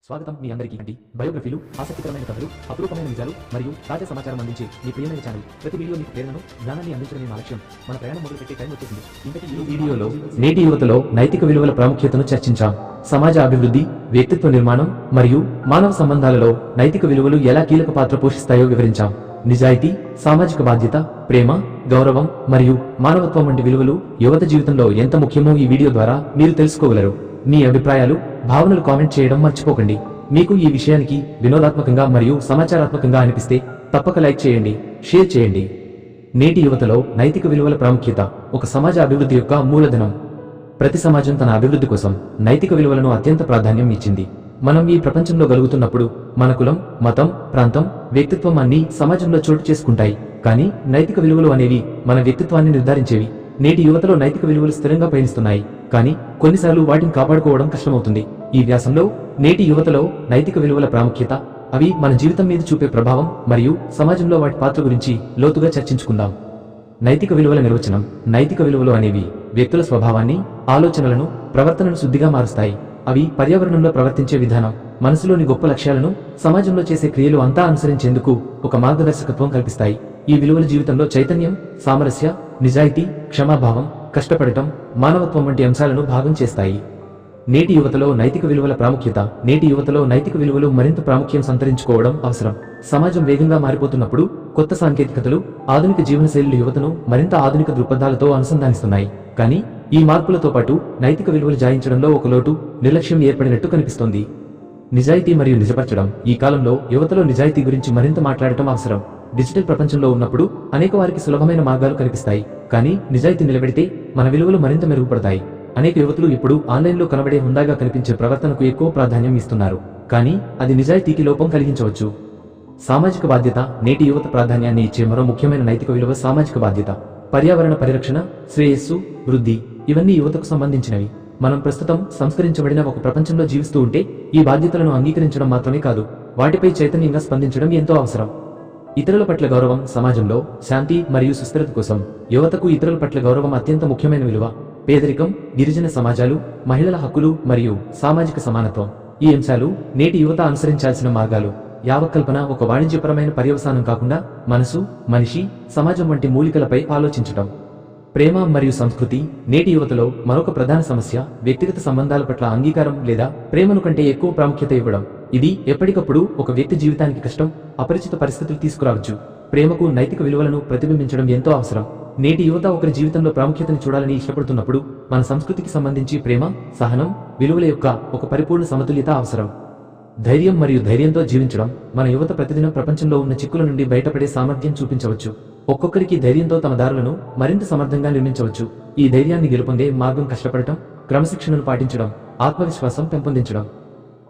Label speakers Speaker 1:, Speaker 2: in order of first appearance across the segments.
Speaker 1: స్వాగతం మీ అందరికీ అండి. బయోగ్రఫీలు, ఆసక్తికరమైన కథలు, అపురూపమైన నిజాలు మరియు తాజా సమాచారం అందించే మీ ప్రియమైన ఛానల్. ప్రతి వీడియో మీకు ప్రేరణను, జ్ఞానాన్ని అందించడమే మా లక్ష్యం. మన ప్రయాణం మొదలుపెట్టే టైం వచ్చేసింది. ఇంతకీ ఈ వీడియోలో నేటి యువతలో నైతిక విలువల ప్రాముఖ్యతను చర్చించాం. సమాజ అభివృద్ధి, వ్యక్తిత్వ నిర్మాణం మరియు మానవ సంబంధాలలో నైతిక విలువలు ఎలా కీలక పాత్ర పోషిస్తాయో వివరించాం. నిజాయితీ, సామాజిక బాధ్యత, ప్రేమ, గౌరవం మరియు మానవత్వం వంటి విలువలు యువత జీవితంలో ఎంత ముఖ్యమో ఈ వీడియో ద్వారా మీరు తెలుసుకోగలరు. మీ అభిప్రాయాలు, భావనలు కామెంట్ చేయడం మర్చిపోకండి. మీకు ఈ విషయానికి వినోదాత్మకంగా మరియు సమాచారాత్మకంగా అనిపిస్తే తప్పక లైక్ చేయండి, షేర్ చేయండి. నేటి యువతలో నైతిక విలువల ప్రాముఖ్యత ఒక సమాజ అభివృద్ధి యొక్క మూలధనం. ప్రతి సమాజం తన అభివృద్ధి కోసం నైతిక విలువలను అత్యంత ప్రాధాన్యం ఇచ్చింది. మనం ఈ ప్రపంచంలో గలుగుతున్నప్పుడు మన కులం, మతం, ప్రాంతం, వ్యక్తిత్వం అన్నీ సమాజంలో చోటు చేసుకుంటాయి. కానీ నైతిక విలువలు అనేవి మన వ్యక్తిత్వాన్ని నిర్ధారించేవి. నేటి యువతలో నైతిక విలువలు స్థిరంగా పయనిస్తున్నాయి, కానీ కొన్నిసార్లు వాటిని కాపాడుకోవడం కష్టమవుతుంది. ఈ వ్యాసంలో నేటి యువతలో నైతిక విలువల ప్రాముఖ్యత, అవి మన జీవితం మీద చూపే ప్రభావం మరియు సమాజంలో వాటి పాత్ర గురించి లోతుగా చర్చించుకుందాం. నైతిక విలువల నిర్వచనం. నైతిక విలువలు అనేవి వ్యక్తుల స్వభావాన్ని, ఆలోచనలను, ప్రవర్తనను శుద్ధిగా మారుస్తాయి. అవి పర్యావరణంలో ప్రవర్తించే విధానం, మనసులోని గొప్ప లక్ష్యాలను, సమాజంలో చేసే క్రియలు అంతా అనుసరించేందుకు ఒక మార్గదర్శకత్వం కల్పిస్తాయి. ఈ విలువల జీవితంలో చైతన్యం, సామరస్య, నిజాయితీ, క్షమాభావం, కష్టపడటం, మానవత్వం వంటి అంశాలను భాగం చేస్తాయి. నేటి యువతలో నైతిక విలువల ప్రాముఖ్యత. నేటి యువతలో నైతిక విలువలు మరింత ప్రాముఖ్యం సంతరించుకోవడం అవసరం. సమాజం వేగంగా మారిపోతున్నప్పుడు కొత్త సాంకేతికతలు, ఆధునిక జీవనశైలులు యువతను మరింత ఆధునిక దృక్పథాలతో అనుసంధానిస్తున్నాయి. కానీ ఈ మార్పులతో పాటు నైతిక విలువలు జాయించడంలో ఒక లోటు, నిర్లక్ష్యం ఏర్పడినట్టు కనిపిస్తోంది. నిజాయితీ మరియు నిజపరచడం. ఈ కాలంలో యువతలో నిజాయితీ గురించి మరింత మాట్లాడటం అవసరం. డిజిటల్ ప్రపంచంలో ఉన్నప్పుడు అనేక వారికి సులభమైన మార్గాలు కనిపిస్తాయి, కానీ నిజాయితీ నిలబెడితే మన విలువలు మరింత మెరుగుపడతాయి. అనేక యువతులు ఇప్పుడు ఆన్లైన్లో కనబడే హుందాగా కనిపించే ప్రవర్తనకు ఎక్కువ ప్రాధాన్యం ఇస్తున్నారు, కానీ అది నిజాయితీకి లోపం కలిగించవచ్చు. సామాజిక బాధ్యత. నేటి యువత ప్రాధాన్యాన్ని ఇచ్చే మరో ముఖ్యమైన నైతిక విలువ సామాజిక బాధ్యత. పర్యావరణ పరిరక్షణ, శ్రేయస్సు, వృద్ధి ఇవన్నీ యువతకు సంబంధించినవి. మనం ప్రస్తుతం సంస్కరించబడిన ఒక ప్రపంచంలో జీవిస్తూ ఉంటే ఈ బాధ్యతలను అంగీకరించడం మాత్రమే కాదు, వాటిపై చైతన్యంగా స్పందించడం ఎంతో అవసరం. ఇతరుల పట్ల గౌరవం. సమాజంలో శాంతి మరియు సుస్థిరత కోసం యువతకు ఇతరుల పట్ల గౌరవం అత్యంత ముఖ్యమైన విలువ. పేదరికం, గిరిజన సమాజాలు, మహిళల హక్కులు మరియు సామాజిక సమానత్వం ఈ అంశాలు నేటి యువత అనుసరించాల్సిన మార్గాలు. యావకల్పన ఒక వాణిజ్యపరమైన పర్యవసానం కాకుండా మనసు, మనిషి, సమాజం వంటి మూలికలపై ఆలోచించటం. ప్రేమ మరియు సంస్కృతి. నేటి యువతలో మరొక ప్రధాన సమస్య వ్యక్తిగత సంబంధాల పట్ల అంగీకారం లేదా ప్రేమను కంటే ఎక్కువ ప్రాముఖ్యత ఇవ్వడం. ఇది ఎప్పటికప్పుడు ఒక వ్యక్తి జీవితానికి కష్టం, అపరిచిత పరిస్థితులు తీసుకురావచ్చు. ప్రేమకు నైతిక విలువలను ప్రతిబింబించడం ఎంతో అవసరం. నేటి యువత ఒకరి జీవితంలో ప్రాముఖ్యతను చూడాలని ఇష్టపడుతున్నప్పుడు మన సంస్కృతికి సంబంధించి ప్రేమ, సహనం, విలువల యొక్క ఒక పరిపూర్ణ సమతుల్యత అవసరం. ధైర్యం మరియు ధైర్యంతో జీవించడం. మన యువత ప్రతిదినం ప్రపంచంలో ఉన్న చిక్కుల నుండి బయటపడే సామర్థ్యం చూపించవచ్చు. ఒక్కొక్కరికి ధైర్యంతో తమ దారులను మరింత సమర్థంగా నిర్మించవచ్చు. ఈ ధైర్యాన్ని గెలుపొందే మార్గం కష్టపడటం, క్రమశిక్షణను పాటించడం, ఆత్మవిశ్వాసం పెంపొందించడం.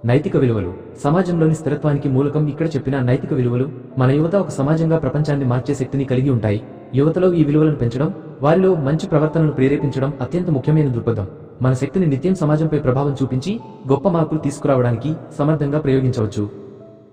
Speaker 1: నైతిక విలువలు సమాజంలోని స్థిరత్వానికి మూలకం. ఇక్కడ చెప్పిన నైతిక విలువలు మన యువత ఒక సమాజంగా ప్రపంచాన్ని మార్చే శక్తిని కలిగి ఉంటాయి. యువతలో ఈ విలువలను పెంచడం, వారిలో మంచి ప్రవర్తనను ప్రేరేపించడం అత్యంత ముఖ్యమైన దృక్పథం. మన శక్తిని నిత్యం సమాజంపై ప్రభావం చూపించి గొప్ప మార్పులు తీసుకురావడానికి సమర్థంగా ప్రయోగించవచ్చు.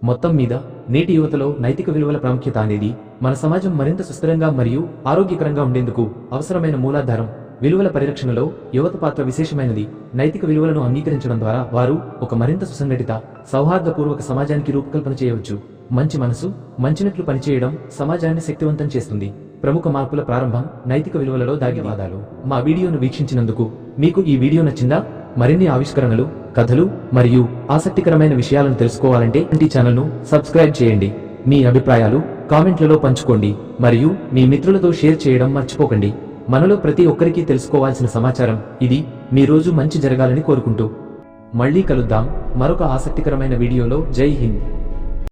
Speaker 1: మొత్తం మీద నేటి యువతలో నైతిక విలువల ప్రాముఖ్యత అనేది మన సమాజం మరింత సుస్థిరంగా మరియు ఆరోగ్యకరంగా ఉండేందుకు అవసరమైన మూలాధారం. విలువల పరిరక్షణలో యువత పాత్ర విశేషమైనది. నైతిక విలువలను అంగీకరించడం ద్వారా వారు ఒక మరింత సుసంఘటిత, సౌహార్దపూర్వక సమాజానికి రూపకల్పన చేయవచ్చు. మంచి మనసు మంచినట్లు పనిచేయడం సమాజాన్ని శక్తివంతం చేస్తుంది. ప్రముఖ మార్పుల ప్రారంభం నైతిక విలువలలో దాగివాదాలు. మా వీడియోను వీక్షించినందుకు మీకు ఈ వీడియో నచ్చిందా? మరిన్ని ఆవిష్కరణలు, కథలు మరియు ఆసక్తికరమైన విషయాలను తెలుసుకోవాలంటే ఈ ఛానల్ను సబ్స్క్రైబ్ చేయండి. మీ అభిప్రాయాలు కామెంట్లలో పంచుకోండి మరియు మీ మిత్రులతో షేర్ చేయడం మర్చిపోకండి. మనలో ప్రతి ఒక్కరికి తెలుసుకోవాల్సిన సమాచారం ఇది. మీ రోజు మంచి జరగాలని కోరుకుంటూ మళ్ళీ కలుద్దాం మరొక ఆసక్తికరమైన వీడియోలో. జై హింద్.